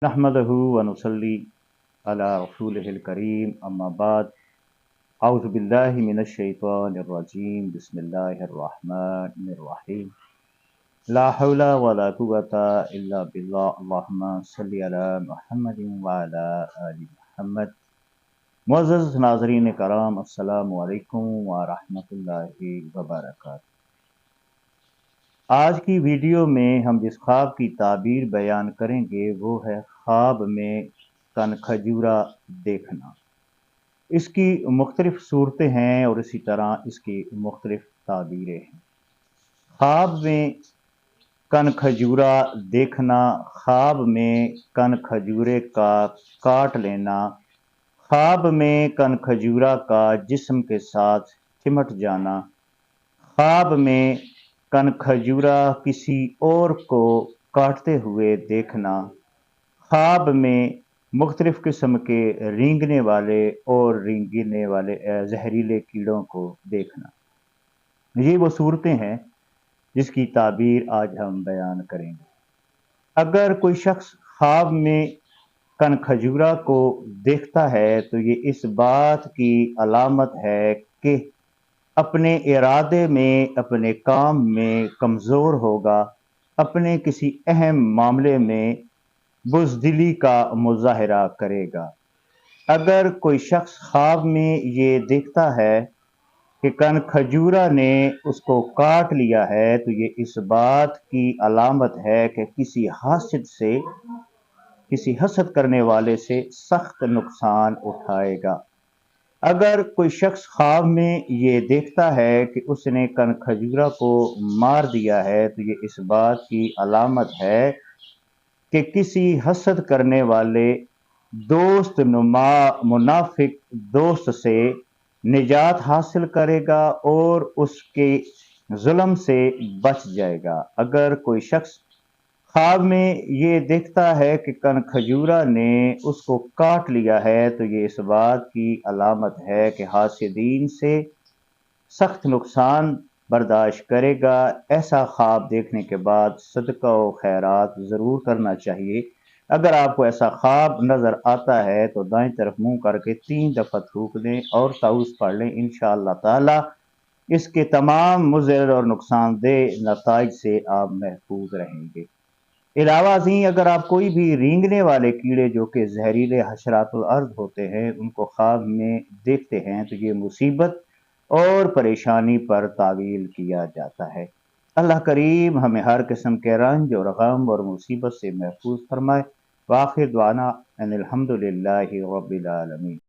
नहमदहु व नुसल्ली अला रसूलिहिल करीम अम्मा बाद औज़ु बिल्लाहि मिनश शैतानिर रजीम बिस्मिल्लाहिर रहमानिर रहीम ला हौला वला कुव्वता इल्ला बिल्लाह अल्लाहुम्मा सल्लि अला मुहम्मदिन व अला आलि मुहम्मद। मुअज़्ज़ज़ नाज़रीन कराम, अस्सलामु अलैकुम व रहमतुल्लाहि व बरकातहू। आज की वीडियो में हम जिस ख्वाब की ताबीर बयान करेंगे वो है ख्वाब में कनखजूरा देखना। इसकी मुख्तलिफ सूरतें हैं और इसी तरह इसकी मुख्तलिफ ताबीरें हैं। ख्वाब में कनखजूरा देखना, ख्वाब में कनखजूरे का काट लेना, ख्वाब में कनखजूरा का जिस्म के साथ चिमट जाना, ख्वाब में कनखजूरा किसी और को काटते हुए देखना, ख्वाब में मुख्तलिफ किस्म के रेंगने वाले और रेंगने वाले जहरीले कीड़ों को देखना। ये वो सूरतें हैं जिसकी ताबीर आज हम बयान करेंगे। अगर कोई शख्स ख्वाब में कनखजूरा को देखता है तो ये इस बात की अलामत है कि अपने इरादे में, अपने काम में कमज़ोर होगा, अपने किसी अहम मामले में बुज़दिली का मुज़ाहरा करेगा। अगर कोई शख्स ख्वाब में ये देखता है कि कनखजूरा ने उसको काट लिया है तो ये इस बात की अलामत है कि किसी हासिद से, किसी हसद करने वाले से सख्त नुकसान उठाएगा। अगर कोई शख्स ख्वाब में ये देखता है कि उसने कनखजूरा को मार दिया है तो ये इस बात की अलामत है कि किसी हसद करने वाले दोस्त नुमा मुनाफिक दोस्त से निजात हासिल करेगा और उसके जुल्म से बच जाएगा। अगर कोई शख्स ख्वाब में ये देखता है कि कनखजूरा ने उसको काट लिया है तो ये इस बात की अलामत है कि हासिदीन से सख्त नुकसान बर्दाश्त करेगा। ऐसा ख्वाब देखने के बाद सदका व खैरात ज़रूर करना चाहिए। अगर आपको ऐसा ख्वाब नज़र आता है तो दाएं तरफ मुंह करके 3 दफ़ा थूक दें और ताउज़ पढ़ लें। इंशाअल्लाह ताला इसके तमाम मुज़र और नुकसानदेह नताइज से आप महफूज रहेंगे। अलावा अज़ीं अगर आप कोई भी रेंगने वाले कीड़े जो कि जहरीले हशरातुल अर्द होते हैं उनको ख्वाब में देखते हैं तो ये मुसीबत और परेशानी पर तावील किया जाता है। अल्लाह करीम हमें हर किस्म के रंज और गम और मुसीबत से महफूज फरमाए। व आखिर दुआना अनिल हम्दुलिल्लाहि रब्बिल आलमीन।